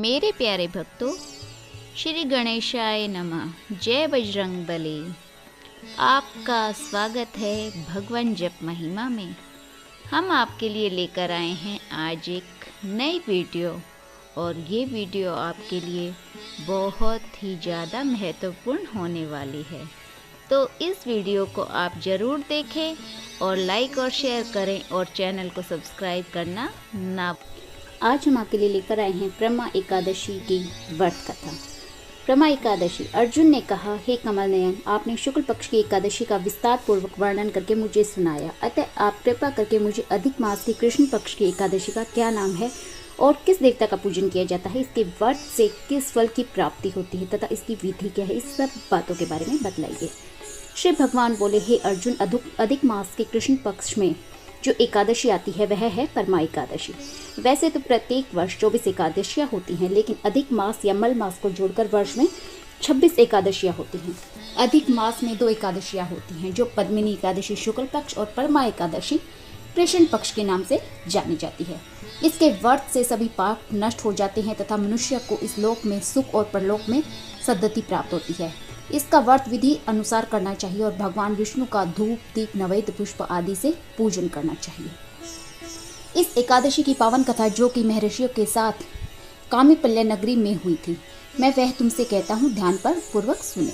मेरे प्यारे भक्तों, श्री गणेशाय नमः। जय बजरंगबली। आपका स्वागत है भगवान जप महिमा में। हम आपके लिए लेकर आए हैं आज एक नई वीडियो, और ये वीडियो आपके लिए बहुत ही ज़्यादा महत्वपूर्ण होने वाली है। तो इस वीडियो को आप ज़रूर देखें और लाइक और शेयर करें और चैनल को सब्सक्राइब करना ना। आज हम आपके लिए लेकर आए हैं ब्रह्मा एकादशी की व्रत कथा। ब्रह्मा एकादशी। अर्जुन ने कहा, हे कमल नयन, आपने शुक्ल पक्ष की एकादशी का विस्तार पूर्वक वर्णन करके मुझे सुनाया, अतः आप कृपा करके मुझे अधिक मास की कृष्ण पक्ष की एकादशी का क्या नाम है और किस देवता का पूजन किया जाता है, इसके व्रत से किस फल की प्राप्ति होती है तथा इसकी विधि क्या है, इस सब बातों के बारे में बतलाइए। श्री भगवान बोले, हे अर्जुन, अधिक मास के कृष्ण पक्ष में जो एकादशी आती है वह है परमा एकादशी। वैसे तो प्रत्येक वर्ष 24 एकादशियाँ होती हैं, लेकिन अधिक मास या मल मास को जोड़कर वर्ष में 26 एकादशियाँ होती हैं। अधिक मास में 2 एकादशियाँ होती हैं, जो पद्मिनी एकादशी शुक्ल पक्ष और परमा एकादशी कृष्ण पक्ष के नाम से जानी जाती है। इसके व्रत से सभी पाप नष्ट हो जाते हैं तथा मनुष्य को इस लोक में सुख और परलोक में सद्गति प्राप्त होती है। इसका व्रत विधि अनुसार करना चाहिए और भगवान विष्णु का धूप दीप नैवेद्य पुष्प आदि से पूजन करना चाहिए। इस एकादशी की पावन कथा जो कि महर्षियों के साथ कामीपल्य नगरी में हुई थी, मैं वह तुमसे कहता हूँ, ध्यान पर पूर्वक सुने।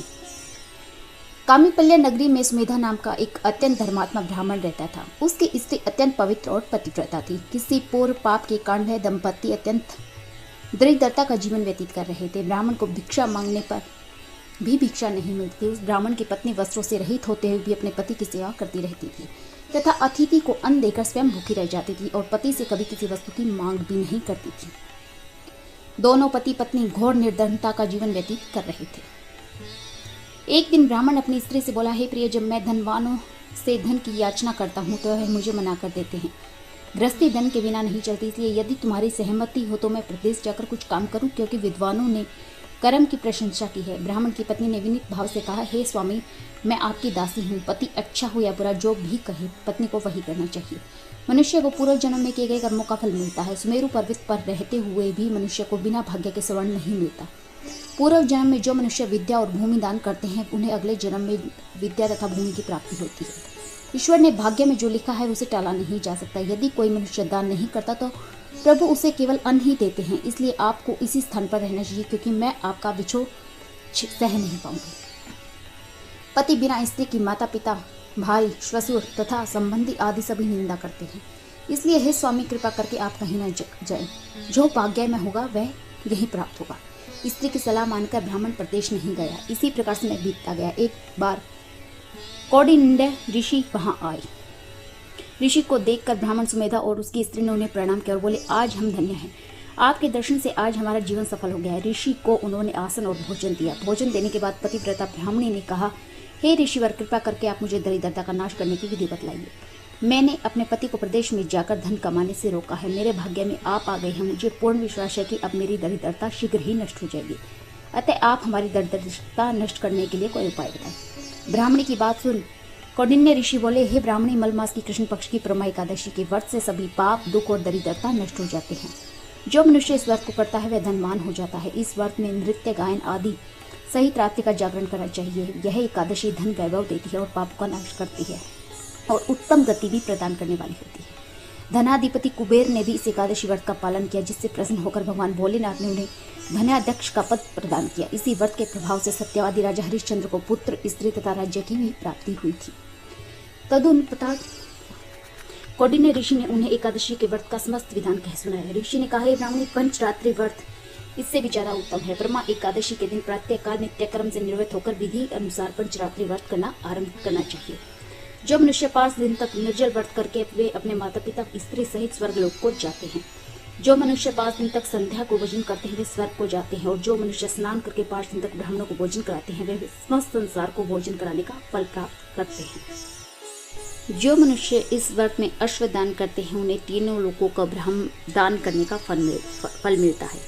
कामीपल्य नगरी में सुमेधा नाम का एक अत्यंत धर्मात्मा ब्राह्मण रहता था। उसकी स्त्री अत्यंत पवित्र और पतिव्रता थी। किसी पूर्व पाप के कारण वह दंपति अत्यंत दरिद्रता का जीवन व्यतीत कर रहे थे। ब्राह्मण को भिक्षा मांगने पर भी भिक्षा नहीं मिलती। उस ब्राह्मण की पत्नी वस्त्रों से रहित होते हुए भी अपने पति की सेवा करती रहती थी तथा अतिथि को अन्न देकर स्वयं भूखी रह जाती थी और पति से कभी किसी वस्तु की मांग भी नहीं करती थी। दोनों पति पत्नी घोर निर्धनता का जीवन व्यतीत कर रहे थे। एक दिन ब्राह्मण अपनी स्त्री से बोला, हे प्रिय, जब मैं धनवानों से धन की याचना करता हूँ तो वह मुझे मना कर देते हैं। गृहस्थी धन के बिना नहीं चलती, इसलिए यदि तुम्हारी सहमति हो तो मैं प्रदेश जाकर कुछ काम करूँ, क्योंकि विद्वानों ने कर्म की प्रशंसा की है। ब्राह्मण की पत्नी ने विनीत भाव से कहा, हे स्वामी, मैं आपकी दासी हूँ। पति अच्छा हो या बुरा जो भी कहे, पत्नी को वही करना चाहिए। मनुष्य को पूर्व जन्म में किए गए कर्मों का फल मिलता है। सुमेरु पर्वत पर रहते हुए भी मनुष्य को बिना भाग्य के स्वर्ण नहीं मिलता। पूर्व जन्म में जो मनुष्य विद्या और भूमि दान करते हैं, उन्हें अगले जन्म में विद्या तथा भूमि की प्राप्ति होती है। ईश्वर ने भाग्य में जो लिखा है उसे टाला नहीं जा सकता। यदि कोई मनुष्य दान नहीं करता तो प्रभु उसे केवल अन्न ही देते हैं। इसलिए आपको इसी स्थान पर रहना चाहिए, क्योंकि मैं आपका विछोह सह नहीं पाऊंगी। पति बिना स्त्री की माता पिता, भाई, ससुर तथा संबंधी आदि सभी निंदा करते हैं। इसलिए हे स्वामी, कृपा करके आप कहीं न जाए। जो भाग्य में होगा वह यही प्राप्त होगा। स्त्री की सलाह मानकर ब्राह्मण प्रदेश नहीं गया। इसी प्रकार से मैं बीतता गया। एक बार कौंडिन्य ऋषि वहां आए। ऋषि को देखकर ब्राह्मण सुमेधा और उसकी स्त्री ने उन्हें प्रणाम किया और बोले, आज हम धन्य हैं। आपके दर्शन से आज हमारा जीवन सफल हो गया है। ऋषि को उन्होंने आसन और भोजन दिया। भोजन देने के बाद पतिव्रता ब्राह्मणी ने कहा, हे ऋषिवर, कृपा करके आप मुझे दरिद्रता का नाश करने की विधि बतलाइए। मैंने अपने पति को प्रदेश में जाकर धन कमाने से रोका है। मेरे भाग्य में आप आ गए हैं। मुझे पूर्ण विश्वास है कि अब मेरी दरिद्रता शीघ्र ही नष्ट हो जाएगी। अतः आप हमारी दरिद्रता नष्ट करने के लिए कोई उपाय बताएं। ब्राह्मणी की बात सुन कौंडिन्य ऋषि बोले, हे ब्राह्मणी, मल मास की कृष्ण पक्ष की परमा एकादशी के व्रत से सभी पाप, दुख और दरिद्रता नष्ट हो जाते हैं। जो मनुष्य इस व्रत को करता है वह धनवान हो जाता है। इस व्रत में नृत्य, गायन आदि सहित रात्रि का जागरण करना चाहिए। यह एकादशी धन वैभव देती है और पाप का नाश करती है और उत्तम गति भी प्रदान करने वाली होती है। धनाधिपति कुबेर ने भी इस एकादशी व्रत का पालन किया, जिससे प्रसन्न होकर भगवान भोलेनाथ ने उन्हें धनाध्यक्ष का पद प्रदान किया। इसी व्रत के प्रभाव से सत्यवादी राजा हरिश्चंद्र को पुत्र, स्त्री तथा राज्य की भी प्राप्ति हुई थी। तदुपरांत कौंडिन्य ऋषि ने उन्हें एकादशी के व्रत का समस्त विधान कह सुनाया। ऋषि ने कहा, हे ब्राह्मणी, पंचरात्रि व्रत इससे भी ज्यादा उत्तम है। परमा एकादशी के दिन प्रातःकाल नित्य कर्म से निवृत्त होकर विधि अनुसार पंचरात्रि व्रत करना आरंभ करना चाहिए। जो मनुष्य 5 दिन तक निर्जल व्रत करके वे अपने माता पिता, स्त्री सहित स्वर्गलोक को जाते हैं। जो मनुष्य 5 दिन तक संध्या को भोजन करते हैं वे स्वर्ग को जाते हैं, और जो मनुष्य स्नान करके 5 दिन तक ब्राह्मणों को भोजन कराते हैं वे समस्त संसार को भोजन कराने का फल प्राप्त करते हैं। जो मनुष्य इस व्रत में अश्वदान करते हैं उन्हें तीनों लोगों का ब्रह्म दान करने का फल मिलता है।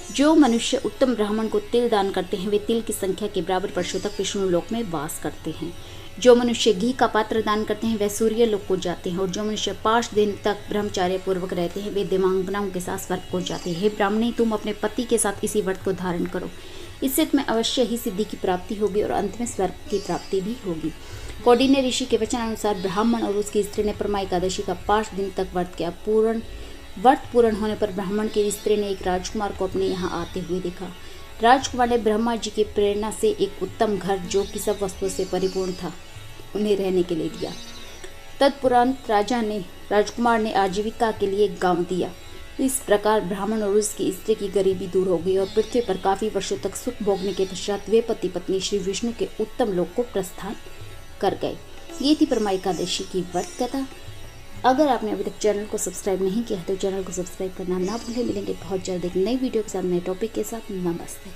जो मनुष्य उत्तम ब्राह्मण को तिल दान करते हैं वे तिल की संख्या के बराबर वर्षों तक विष्णु लोक में वास करते हैं। जो मनुष्य घी का पात्र दान करते हैं वे सूर्य लोक को जाते हैं। और जो मनुष्य 5 दिन तक ब्रह्मचार्य पूर्वक रहते हैं वे देवांगनाओं के साथ स्वर्ग को जाते हैं। हे ब्राह्मणी, तुम अपने पति के साथ इसी व्रत को धारण करो, इससे तुम्हें अवश्य ही सिद्धि की प्राप्ति होगी और अंत में स्वर्ग की प्राप्ति भी होगी। कौंडिन्य ऋषि के वचन अनुसार ब्राह्मण और उसकी स्त्री ने परमा एकादशी का 5 दिन तक व्रत किया। व्रत पूर्ण होने पर ब्राह्मण की स्त्री ने एक राजकुमार को अपने यहाँ आते हुए देखा। राजकुमार ने ब्रह्मा जी की प्रेरणा से एक उत्तम घर जो कि सब वस्तुओं से परिपूर्ण था उन्हें रहने के लिए दिया। तत्पुरांत राजकुमार ने आजीविका के लिए एक गांव दिया। इस प्रकार ब्राह्मण और उसकी स्त्री की गरीबी दूर हो गई और पृथ्वी पर काफी वर्षों तक सुख भोगने के पश्चात वे पति पत्नी श्री विष्णु के उत्तम लोक को प्रस्थान कर गए। ये थी परमा एकादशी की व्रत कथा। अगर आपने अभी तक चैनल को सब्सक्राइब नहीं किया है तो चैनल को सब्सक्राइब करना ना भूलें। मिलेंगे बहुत जल्द एक नई वीडियो के साथ, नए टॉपिक के साथ। नमस्ते।